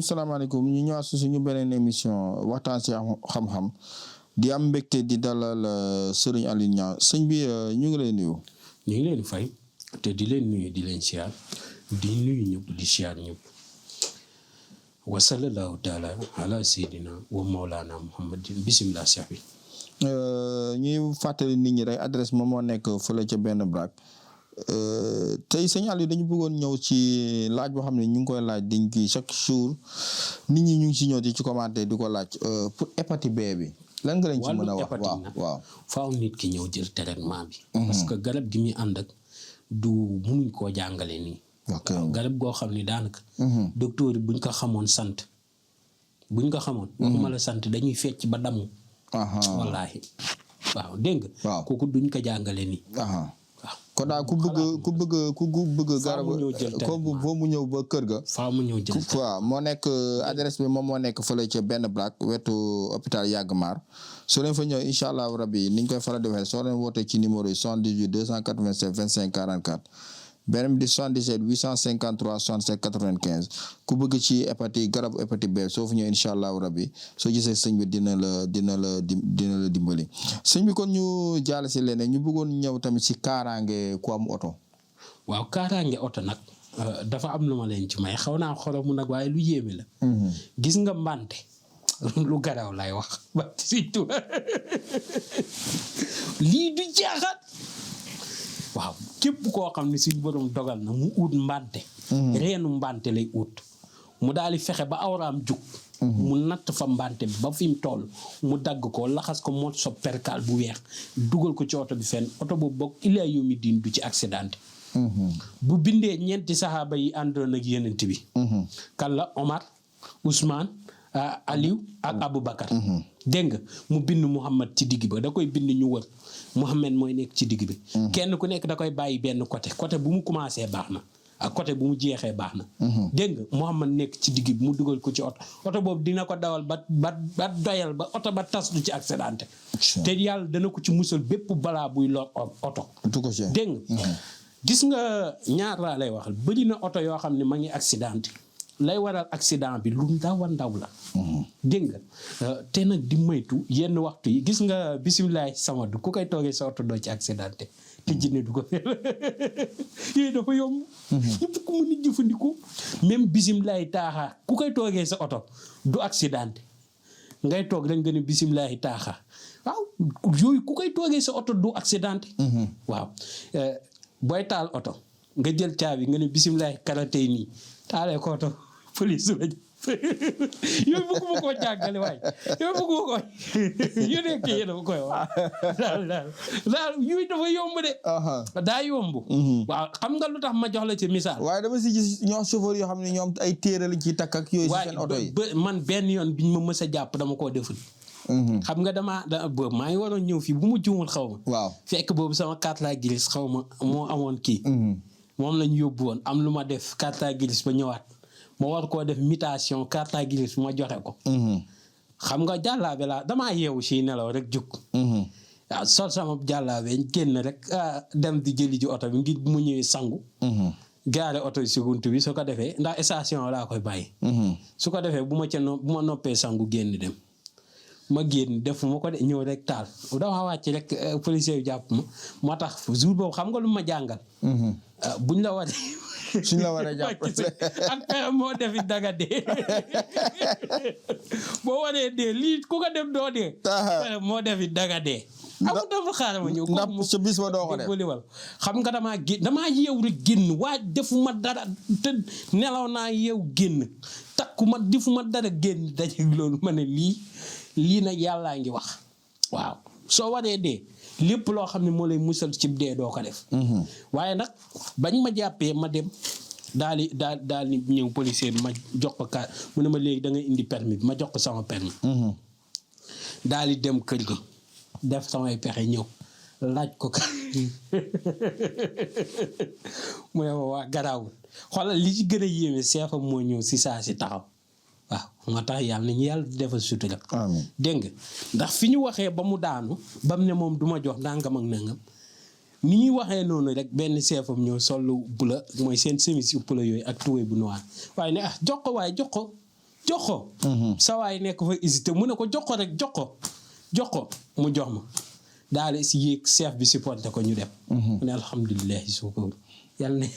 salaamaaleykum ñu ñëwaat si suñu beneen émission waxtaan si xam-xam di am mbégte di dalal Serigne Aliou Niang sëñ bi ñu ngi lay nuyu. ñu ngi leen fay te di leen nuyu di leen siyaar di nuyu ñëpp di siyaar ñëpp wa sallallahu taala ala sayyidina wa mawlana muhammadin bismillah cheikh bi. ñuy fàttali nit ñi rek adresse moom moo nekk fële ca benn braak. Tey sëñ Aliou dañu bëggoon ñëw ci laaj boo xam ne ñu ngi koy laaj dañ kii chaque jour nit ñi ñu ngi si ñëw di ci commenter di ko laaj pour hépatite B bi lan nga leen ci mën a wax. waaw faaw nit ki ñëw jël traitement bi. parce que garab gi muy ànd ak du munuñ koo jàngale nii. waaw garab goo xam ne daanaka. docteur yi buñ ko xamoon sant buñ ko xamoon. waxuma la sant dañuy fecc ba damm. wallaahi waaw dégg nga. waaw kooku duñ ko jàngale nii. kon daal ku bëgg garab ko boo mu ñëw ba kër ga faa mu ñëw jël waaw moo nekk adresse bi moom moo nekk fële ca benn braak wetu hôpital Yagg Maar soo leen fa ñëw incha allah rabbi niñ koy faral di waxee soo leen wootee ci numéro yi 78 287 25 44 beneen bi di 77 853 67 95 ku bëgg ci hépatite garabu hépatite B soo fa ñëw incha allah rabbi soo gisee sëñ bi dina la dimbali sëñ bi kon ñu jàll si leneen ñu bëggoon ñëw tamit si kaaraange ku am oto. waaw kaaraange oto nag dafa am lu ma leen ci may xaw naa xoromu nag waaye lu yéeme la. gis nga mbante lu garaw lay wax ba surtout lii du jaaxal. waaw képp koo xam ne suñu borom dogal na mu ut mbante. reenu mbante lay ut mu daal di fexe ba awraam jug. mu natt fa mbante bi ba fi mu toll mu dagg ko laxas ko morceau percal bu weex dugal ko ci oto bi fenn oto boobu boog ilaa yawmi diin du ci accident. bu bindee ñeenti saxaaba yi àndoon ak yenent bi. kan la Omar Ousmane Aliou ak Aboubacar. dégg nga mu bind Mouhamad ci digg ba da koy bind ñu wër Mouhamad mooy nekk ci digg bi. kenn ku nekk da koy bàyyi benn côté bu mu commencé baax na ak côté bu mu jeexee baax na. dégg nga Mouhamad nekk ci digg bi mu dugal ko ci oto boobu dina ko dawal ba doyal ba oto ba tas du ci accidenté. te yàlla dana ko ci musal bépp balaa buy lor oto. dégg nga gis nga ñaar laa lay waxal bëri na oto yoo xam ne ma ngi accidenté. lay waral accident bi lu ndaw a ndaw la. dégg nga te nag di moytu yenn waxtu yi gis nga bisimilah sama du ku koy toogee sa oto doo ci accidenté te jinne du ko yooyu dafa yomb. ñëpp ku mën a jëfandikoo même bisimilah taaxaa ku koy toogee sa oto du accidenté ngay toog rek nga ne bisimilah taaxaa waaw yooyu ku koy toogee sa oto du accidenté. waaw booy taal oto nga jël caabi nga ne bisimilah karatey nii taalee ko oto. police la yow bëgguma koo jàngale waaye yow bëgguma ko yu nekk yéen dafa koy wax daal yooyu dafa yomb de. daa yomb. waaw xam nga lu tax ma jox la ci misaal. waaye dama si gis ñoo chauffeur yoo xam ne ñoom ay téere lañ ciy takk ak yooyu si seen oto yi. man benn yoon biñ ma mës a jàpp dama koo deful. xam nga boobu maa ngi waroon ñëw fii bu mu juumul xaw ma. waaw fekk boobu sama carte la grise xaw ma moo amoon kii. moom lañ yóbbu woon am lu ma def carte la grise ba ñëwaat. ma war koo def mutation carte grise ma joxe ko. xam nga jàllaabe laa damaa yeewu si nelaw rek jug. waaw sol sama jàllaabe génn rek dem di jëli ji oto bi ngir mu ñëwee sangu. gaare oto si buntu bi su ko defee ndax station laa koy bàyyi. su ko defee bu ma noppee sangu génn dem. ma génn def ma ko de ñëw rek taal dama wàcc rek policier yu jàpp ma moo tax jour boobu xam nga lu ma jàngal. buñ la waree. suñ la war a jàpp ak moo defi daga dee boo waree dee lii ku ko def doo dee. moo defi daga dee. amul dafa xaaral ma ñëw. ndax sa bis ba doo ko def xam nga damaa yeew rek génn waa defuma dara te nelaw naa yeew génn takkuma defuma dara génn daje loolu ma ne lii nag yàllaa ngi wax waaw soo waree dee. lépp loo xam ne moo lay musal ci dee doo ko def. waaye nag bañ ma jàppee ma dem daal di ñëw policier bi ma jox ko kaar mu ne ma léegi da ngay indi permis bi ma jox ko sama permis. daal di dem kër ga def samay pexe ñëw laaj ko ka mu ne waa garaawul xoolal li ci gën a yéeme seefam moo ñëw si saa si taxaw waaw moo tax yàlla nañu yàlla defal sutura amiin dégg nga ndax fi ñu waxee ba mu daanu ba mu ne moom du ma jox nangam ak nangam ni ñuy waxee noonu rek benn seefam ñëw sollu bula mooy seen chemise yu bula yooyu ak tubéy bu noir waaye ne jox ko waaye jox ko sa waay nekk fa hésité mu ne ko jox ko rek jox ko mu jox ma daal si yéeg chef bi supporté ko ñu dem mu ne alhamdulilahi sukkur yàlla ne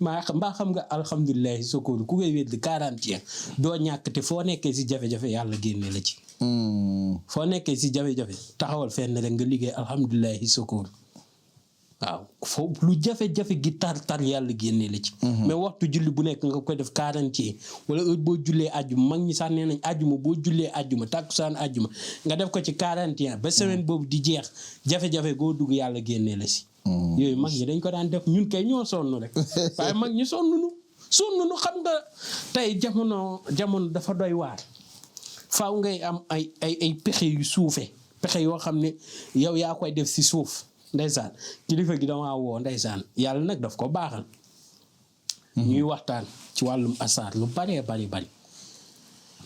mbaa xam nga alhamdulilahi sukkur ku koy wéddi 40 ans doo ñàkk te foo nekkee si jafe-jafe yàlla génne la ci foo nekkee si jafe-jafe taxawal fenn rek nga liggéey alhamdulilahi sukkur waaw foofu lu jafe-jafe gi tar yàlla génne la ci mais waxtu julli bu nekk nga koy def 40 ans wala heure boo jullee àjjuma mag ñi sax nee nañ àjjuma boo jullee àjjuma tàkkusaan àjjuma nga def ko ci 40 ans ba semaine boobu di jeex jafe-jafe goo dugg yàlla génne la si yooyu mag ñi dañ ko daan def ñun kay ñoo sonn rek waaye mag ñi sonn nu xam nga tey jamono dafa doy waar faaw ngay am ay pexe yu suufe pexe yoo xam ne yow yaa koy def si suuf ndeysaan kilifa gi dama woo ndeysaan yàlla nag daf ko baaxal ñuy waxtaan ci wàllum asaar lu bari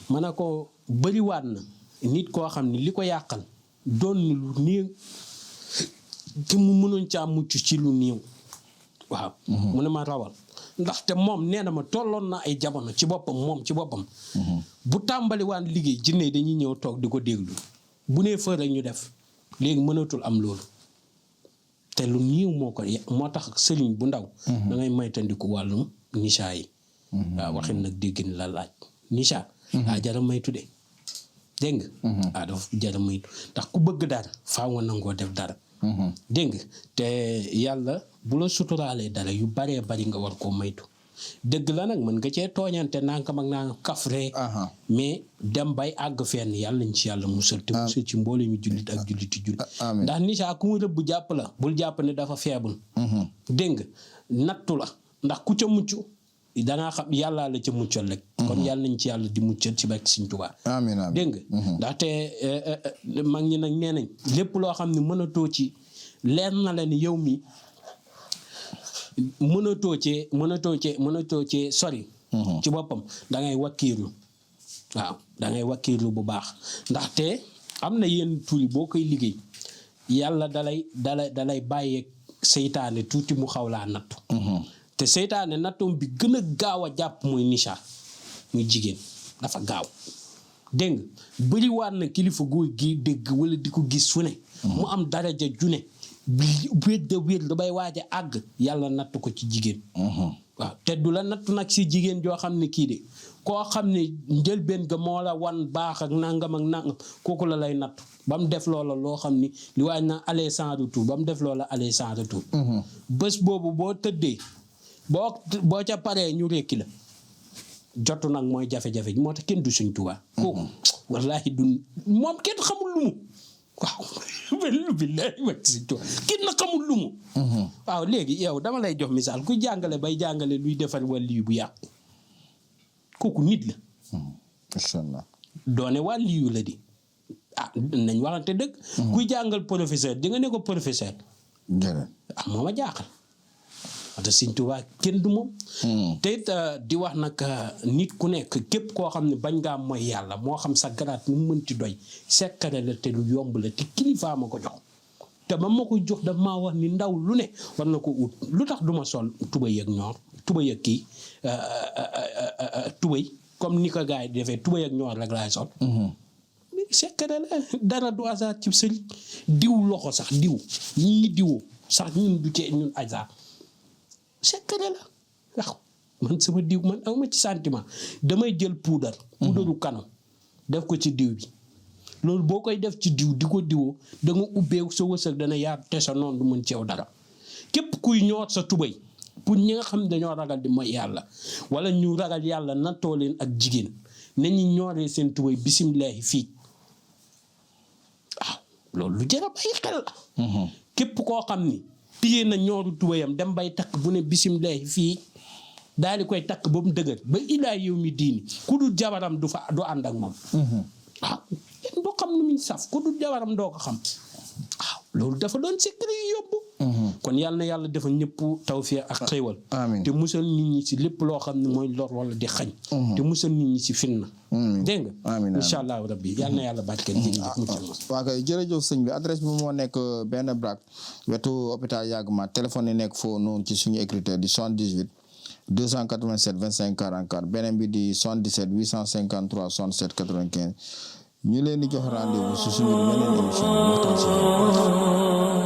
ma ne ko bëriwaat na nit koo xam ne li ko yàqal doon na lu néew te mu mënoon caa mucc ci lu néew waaw mu ne ma rawal ndaxte moom nee na ma tolloon na ay jamono ci boppam bu tàmbaliwaan liggéey jinne dañuy ñëw toog di ko déglu bu nee fër rek ñu def léegi mënatul am loolu te lu néew moo tax sëriñ bu ndaw da ngay maytandiku wàllum nicha yi waaw waxin nag déggin la laaj nicha jara maytu de dégg nga dafa jara maytu ndax ku bëgg dara faaw nga nangoo def dara dégg nga te yàlla bu la suturaalee dara yu baree bari nga war koo maytu dëgg la nag mën nga cee tooñante nangam ak nangam kafre mais dem bay àgg fenn yàlla nañ ci yàlla musal te musal ci mboole mi jullit ak julliti jullit ndax nicha ku mu rëbb jàpp la bul jàpp ne dafa faible dégg nga nattu la ndax ku ca mucc dangaa xam yàllaa la ca muccal rek kon yàlla nañ ci yàlla di muccal ci barke Sëriñ Tuubaa dégg nga ndaxte mag ñi nag nee nañ lépp loo xam ne mënatoo ci leer na la ni yow mi mënatoo cee sori ci boppam da ngay wakkiirlu waaw da ngay wakkiirlu bu baax ndaxte am na yenn tuuri boo koy liggéey yàlla dalay bàyyeeg seytaane tuuti mu xaw laa nattu te seytaane nattoom bi gën a gaaw a jàpp mooy nicha muy jigéen dafa gaaw dégg nga bëriwaat na kilifa góor gi dégg wala di ko gis fu ne mu am daraja june wéet da bay waaj a àgg yàlla natt ko ci jigéen waaw te du la nattu nag si jigéen joo xam ne kii de koo xam ne njëlbeen ga moo la wan baax ak nangam kooku la lay nattu ba mu def loola loo xam ni li waaj na aller sans retour ba mu def loola aller sans retour bés boobu boo tëddee boo ca paree ñu rekki la jotu nag mooy jafe-jafe moo tax kenn du Sëriñ Tuubaa kooku wallaahi du moom kenn xamul lu mu waaw billaahi wa Sëriñ Tuubaa kenn xamul lu mu waaw léegi yow dama lay jox misaal ku jàngale bay jàngale luy defar wàlliyu bu yàqu kooku nit la masha Allah doone wàlliyu la di nañ waxante dëgg kuy jàngal professeur di nga ne ko professeur moo ma jaaxal wate Sëriñ Tuubaa kenn du moom te it di wax nag nit ku nekk képp koo xam ne bañ ngaa mooy yàlla moo xam sa garaat nu mu mënti doy sekkare la te lu yomb la te kilifaa ma ko jox te ba ma ko jox daf maa wax ni ndaw lu ne war na ko ut lu tax duma sol tubay ak ñoor tubay ak kii tubay comme ni ko gars yi defee tubay ak ñoor rek laay sol sekkare la dara du hasard ci sëriñ diw loxo sax diw ñi diwoo sax ñun du cee ñun hasard sekkare la waaw man sama diw man awma ci sentiment damay jël puudaru kanam def ko ci diw bi loolu boo koy def ci diw di ko diwoo da nga ubbee sa wërsëg dana yaatu te sa noonu du mën ceew dara képp kuy ñoot sa tubay pour ñi nga xam ne dañoo ragal di mooy yàlla wala ñu ragal yàlla nattoo leen ak jigéen nañu ñooree seen tubay bisimilahi fii waaw loolu lu jar a bàyyi xel la képp koo xam ni piyee na ñooru tubayam dem bay takk bu ne bisimilahi fii daal di koy takk ba mu dëgër ba ilaa yow mi diini ku dul jabaram du ànd ak moom waaw doo xam nu muy saf ku dul jabaram doo ko xam waaw loolu dafa doon secret yu yóbbu. kon yàlla na yàlla defal ñëpp tawfiq ak xéewal. amiin te musal nit ñi ci lépp loo xam ne mooy lor wala di xañ. te musal nit ñi ci fitna. dégg nga. amiin incha allahu rabbi yàlla na yàlla barkeel jërëjëf. waaw kay jërëjëf sëñ bi adresse bi moo nekk benn braak wetu hôpital Yagma téléphone yi nekk foofu noonu ci suñu écriture di 78 287 25 44 beneen bi di 77 853 67 95 ñu leen di jox rendez-vous su suñu beneen émission waxtaan si